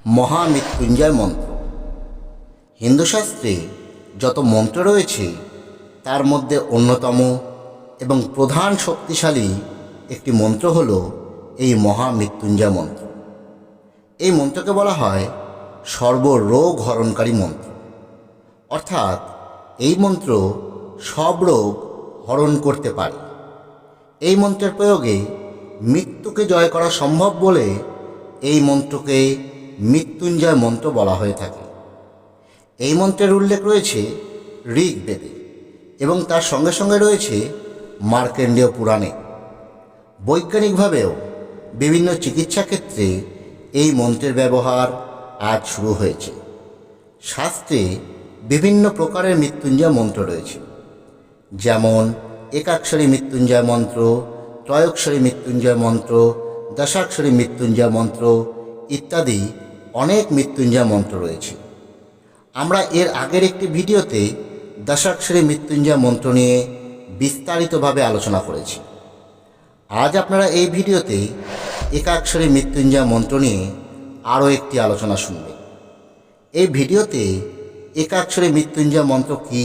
মহামৃত্যুঞ্জয় মন্ত্র। হিন্দু শাস্ত্রে যত মন্ত্র রয়েছে তার মধ্যে অন্যতম এবং প্রধান শক্তিশালী একটি মন্ত্র হল এই মহামৃত্যুঞ্জয় মন্ত্র। এই মন্ত্রকে বলা হয় সর্বরোগ হরণকারী মন্ত্র, অর্থাৎ এই মন্ত্র সব রোগ হরণ করতে পারে। এই মন্ত্রের প্রয়োগে মৃত্যুকে জয় করা সম্ভব বলে এই মন্ত্রকে মৃত্যুঞ্জয় মন্ত্র বলা হয়ে থাকে। এই মন্ত্রের উল্লেখ রয়েছে ঋগ্বেদে এবং তার সঙ্গে সঙ্গে রয়েছে মার্কেন্ডীয় পুরাণে। বৈজ্ঞানিকভাবেও বিভিন্ন চিকিৎসা ক্ষেত্রে এই মন্ত্রের ব্যবহার আজ শুরু হয়েছে। শাস্ত্রে বিভিন্ন প্রকারের মৃত্যুঞ্জয় মন্ত্র রয়েছে, যেমন একাক্ষরী মৃত্যুঞ্জয় মন্ত্র, ত্রয়োক্ষরী মৃত্যুঞ্জয় মন্ত্র, দশাক্ষরী মৃত্যুঞ্জয় মন্ত্র ইত্যাদি অনেক মৃত্যুঞ্জয় মন্ত্র রয়েছে। আমরা এর আগের একটি ভিডিওতে দশাক্ষরী মৃত্যুঞ্জয় মন্ত্র নিয়ে বিস্তারিতভাবে আলোচনা করেছি। আজ আপনারা এই ভিডিওতে একাক্ষরী মৃত্যুঞ্জয় মন্ত্র নিয়ে আরও একটি আলোচনা শুনবেন। এই ভিডিওতে একাক্ষরী মৃত্যুঞ্জয় মন্ত্র কী,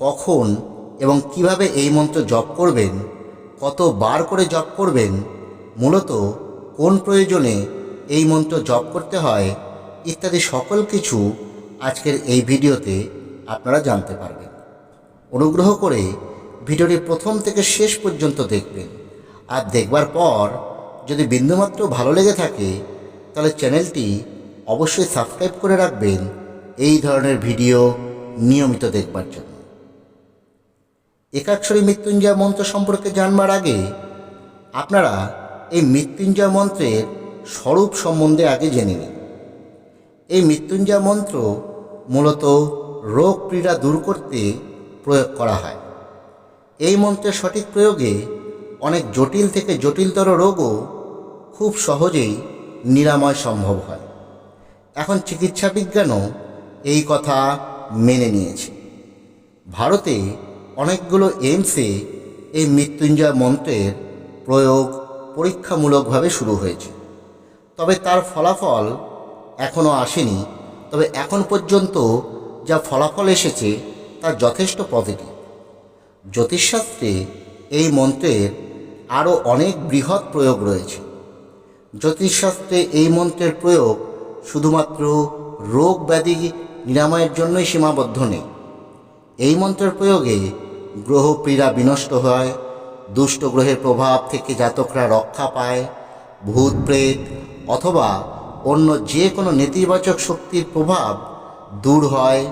কখন এবং কিভাবে এই মন্ত্র জপ করবেন, কতবার করে জপ করবেন, মূলত কোন প্রয়োজনে এই মন্ত্র জপ করতে হয় ইত্যাদি সকল কিছু আজকের এই ভিডিওতে আপনারা জানতে পারবেন। অনুগ্রহ করে ভিডিওটি প্রথম থেকে শেষ পর্যন্ত দেখবেন, আর দেখবার পর যদি বিন্দুমাত্র ভালো লেগে থাকে তাহলে চ্যানেলটি অবশ্যই সাবস্ক্রাইব করে রাখবেন এই ধরনের ভিডিও নিয়মিত দেখবার জন্য। একাক্ষরী মৃত্যুঞ্জয় মন্ত্র সম্পর্কে জানবার আগে আপনারা এই মৃত্যুঞ্জয় মন্ত্রের স্বরূপ সম্বন্ধে আগে জেনে নিন। এই মৃত্যুঞ্জয় মন্ত্র মূলত রোগ পীড়া দূর করতে প্রয়োগ করা হয়। এই মন্ত্রের সঠিক প্রয়োগে অনেক জটিল থেকে জটিলতর রোগও খুব সহজেই নিরাময় সম্ভব হয়। এখন চিকিৎসা বিজ্ঞানও এই কথা মেনে নিয়েছে। ভারতে অনেকগুলো এইমসে এই মৃত্যুঞ্জয় মন্ত্রের প্রয়োগ পরীক্ষামূলকভাবে শুরু হয়েছে, তবে তার ফলাফল এখনও আসেনি। তবে এখন পর্যন্ত যা ফলাফল এসেছে তা যথেষ্ট পজিটিভ। জ্যোতিষশাস্ত্রে এই মন্ত্রের আরও অনেক বৃহৎ প্রয়োগ রয়েছে। জ্যোতিষশাস্ত্রে এই মন্ত্রের প্রয়োগ শুধুমাত্র রোগ ব্যাধি নিরাময়ের জন্যই সীমাবদ্ধ নেই। এই মন্ত্রের প্রয়োগে গ্রহ পীড়া বিনষ্ট হয়, দুষ্ট গ্রহের প্রভাব থেকে জাতকরা রক্ষা পায়, ভূত প্রেত অথবা অন্য যে কোনো নেতিবাচক শক্তির প্রভাব দূর হয়,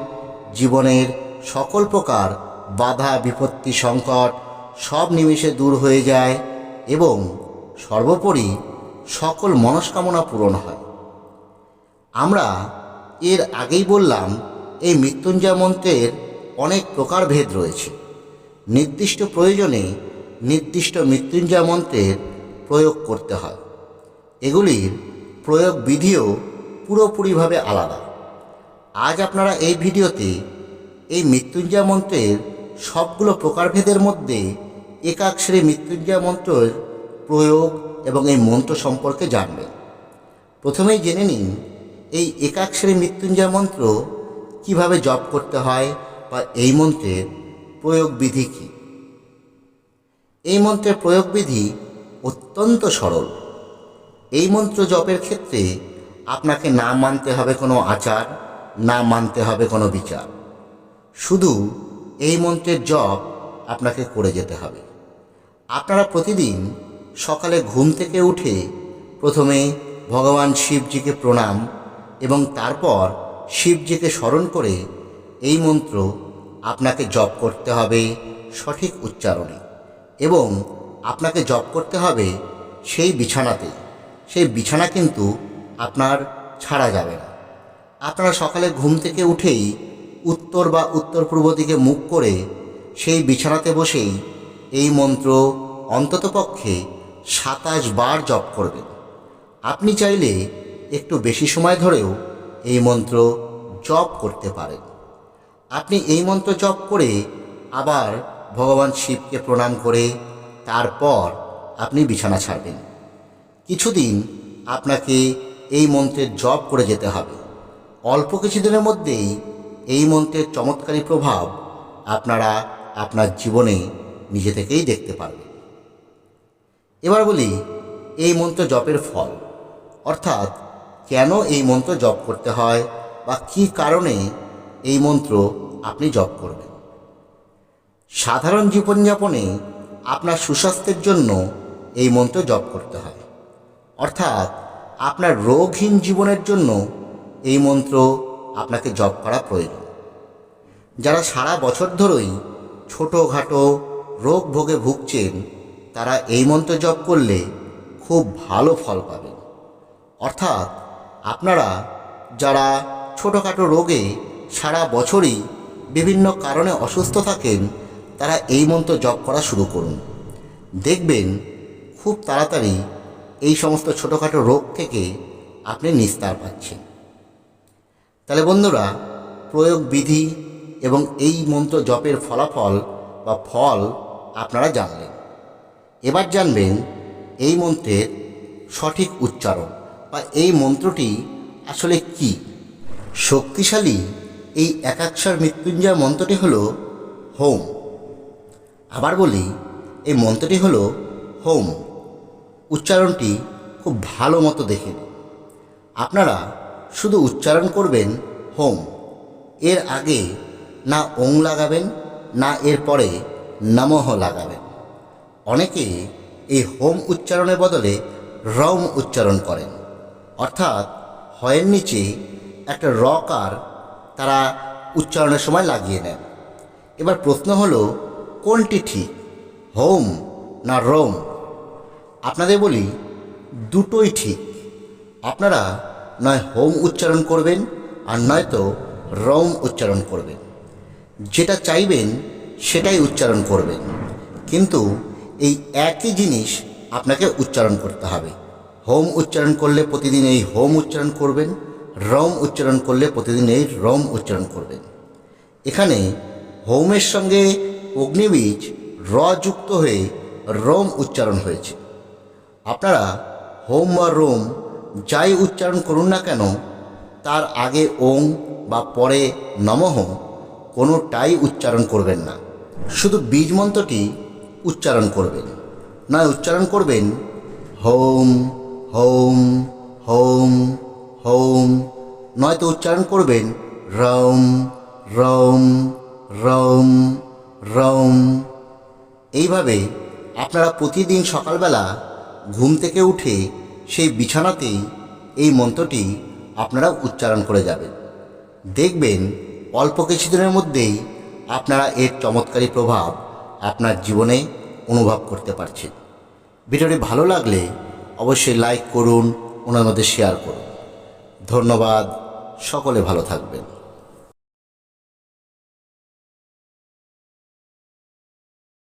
জীবনের সকল প্রকার বাধা বিপত্তি সংকট সব নিমেষে দূর হয়ে যায় এবং সর্বোপরি সকল মনস্কামনা পূরণ হয়। আমরা এর আগেই বললাম এই মৃত্যুঞ্জয় মন্ত্রের অনেক প্রকারভেদ রয়েছে। নির্দিষ্ট প্রয়োজনে নির্দিষ্ট মৃত্যুঞ্জয় মন্ত্রের প্রয়োগ করতে হয়। এগুলির প্রয়োগ বিধিও পুরোপুরিভাবে আলাদা। আজ আপনারা এই ভিডিওতে এই মৃত্যুঞ্জয় মন্ত্রের সবগুলো প্রকারভেদের মধ্যে একাক্ষরী মৃত্যুঞ্জয় মন্ত্রের প্রয়োগ এবং এই মন্ত্র সম্পর্কে জানবেন। প্রথমেই জেনে নিন এই একাক্ষরী মৃত্যুঞ্জয় মন্ত্র কিভাবে জপ করতে হয় বা এই মন্ত্রের প্রয়োগ বিধি কী। এই মন্ত্রের প্রয়োগ বিধি অত্যন্ত সরল। এই মন্ত্র জপের ক্ষেত্রে আপনাকে না মানতে হবে কোনো আচার, না মানতে হবে কোনো বিচার। শুধু এই মন্ত্রের জপ আপনাকে করে যেতে হবে। আপনারা প্রতিদিন সকালে ঘুম থেকে উঠে প্রথমে ভগবান শিবজিকে প্রণাম এবং তারপর শিবজিকে স্মরণ করে এই মন্ত্র আপনাকে জপ করতে হবে সঠিক উচ্চারণে, এবং আপনাকে জপ করতে হবে সেই বিছানাতে। সেই বিছানা কিন্তু আপনার ছাড়া যাবে না। আপনারা সকালে ঘুম থেকে উঠেই উত্তর বা উত্তর পূর্ব দিকে মুখ করে সেই বিছানাতে বসেই এই মন্ত্র অন্ততপক্ষে 27 বার জপ করবেন। আপনি চাইলে একটু বেশি সময় ধরেও এই মন্ত্র জপ করতে পারেন। আপনি এই মন্ত্র জপ করে আবার ভগবান শিবকে প্রণাম করে তারপর আপনি বিছানা ছাড়বেন। কিছুদিন আপনাকে এই মন্ত্রের জপ করে যেতে হবে। অল্প কিছুদিনের মধ্যেই এই মন্ত্রের চমৎকারী প্রভাব আপনারা আপনার জীবনে নিজে থেকেই দেখতে পারবেন। এবার বলি এই মন্ত্র জপের ফল, অর্থাৎ কেন এই মন্ত্র জপ করতে হয় বা কী কারণে এই মন্ত্র আপনি জপ করবেন। সাধারণ জীবনযাপনে আপনার সুস্বাস্থ্যের জন্য এই মন্ত্র জপ করতে হয়, অর্থাৎ আপনার রোগহীন জীবনের জন্য এই মন্ত্র আপনাকে জপ করা প্রয়োজন। যারা সারা বছর ধরেই ছোটোখাটো রোগ ভোগে ভুগছেন তারা এই মন্ত্র জপ করলে খুব ভালো ফল পাবেন। অর্থাৎ আপনারা যারা ছোটোখাটো রোগে সারা বছরই বিভিন্ন কারণে অসুস্থ থাকেন তারা এই মন্ত্র জপ করা শুরু করুন। দেখবেন খুব তাড়াতাড়ি এই সমস্ত ছোটোখাটো রোগ থেকে আপনি নিস্তার পাচ্ছেন। তাহলে বন্ধুরা, প্রয়োগ বিধি এবং এই মন্ত্র জপের ফলাফল বা ফল আপনারা জানলেন। এবার জানবেন এই মন্ত্রের সঠিক উচ্চারণ বা এই মন্ত্রটি আসলে কি। শক্তিশালী এই একাক্ষর মৃত্যুঞ্জয় মন্ত্রটি হল হোম। আবার বলি, এই মন্ত্রটি হল হোম। উচ্চারণটি খুব ভালো মতো দেখে নিন। আপনারা শুধু উচ্চারণ করবেন হোম, এর আগে না ওং লাগাবেন না এর পরে নমঃ লাগাবেন। অনেকে এই হোম উচ্চারণের বদলে রম উচ্চারণ করেন, অর্থাৎ হয়ের নিচে একটা রকার তারা উচ্চারণের সময় লাগিয়ে নেন। এবার প্রশ্ন হলো কোনটি ঠিক, হোম না রোম? আপনাদের বলি দুটোই ঠিক। আপনারা নয় হোম উচ্চারণ করবেন আর নয়তো রোম উচ্চারণ করবেন। যেটা চাইবেন সেটাই উচ্চারণ করবেন, কিন্তু এই একই জিনিস আপনাকে উচ্চারণ করতে হবে। হোম উচ্চারণ করলে প্রতিদিন এই হোম উচ্চারণ করবেন, রোম উচ্চারণ করলে প্রতিদিন এই রোম উচ্চারণ করবেন। এখানে হোমের সঙ্গে অগ্নিবীজ র যুক্ত হয়ে রোম উচ্চারণ হয়েছে। আপনারা হোম বা রোম যাই উচ্চারণ করুন না কেন, তার আগে ওং বা পরে নমঃ কোনোটাই উচ্চারণ করবেন না। শুধু বীজ মন্ত্রটি উচ্চারণ করবেন, নয় উচ্চারণ করবেন হোম হোম হোম হোম, নয়তো উচ্চারণ করবেন রম রম রম রম। এইভাবে আপনারা প্রতিদিন সকালবেলা ঘুম থেকে উঠে সেই বিছানাতেই এই মন্ত্রটি আপনারা উচ্চারণ করে যাবেন। দেখবেন অল্প কিছুদিনের মধ্যেই আপনারা এর চমৎকারী প্রভাব আপনার জীবনে অনুভব করতে পারছেন। ভিডিওটি ভালো লাগলে অবশ্যই লাইক করুন, ওনার মধ্যে শেয়ার করুন। ধন্যবাদ, সকলে ভালো থাকবেন।